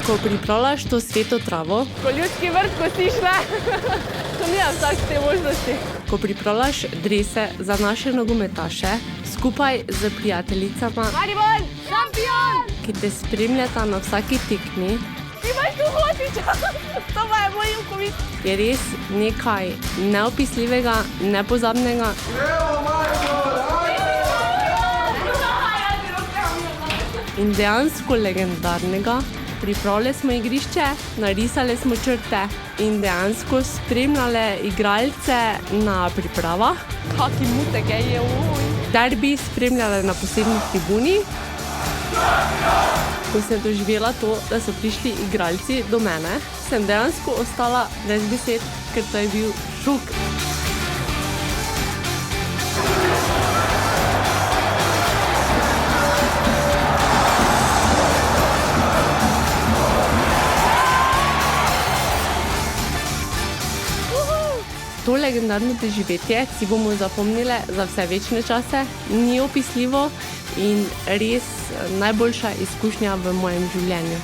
Ko pripravljaš to sveto travo, Ko ljudski vrt kostiš, ne? To nima vsak te možnosti. ko pripravljaš drese za naše nogometaše, skupaj z prijateljicama, Maribor, šampion! ki te spremljata na vsaki tekmi, Ti imaš tu hotiča! To pa je moj ukovic. je res nekaj neopisljivega, nepozabnega. In dejansko legendarnega. Pripravili smo igrišče, narisali smo črte in dejansko spremljali igralce na pripravah. Kaki mutek je, Derbi spremljali na posebni tribuni. Ko sem doživela to, da so prišli igralci do mene, sem dejansko ostala brez besed, ker to je bil šok. To legendarno doživetje si bomo zapomnile za vse večne čase, ni opisljivo in res najboljša izkušnja v mojem življenju.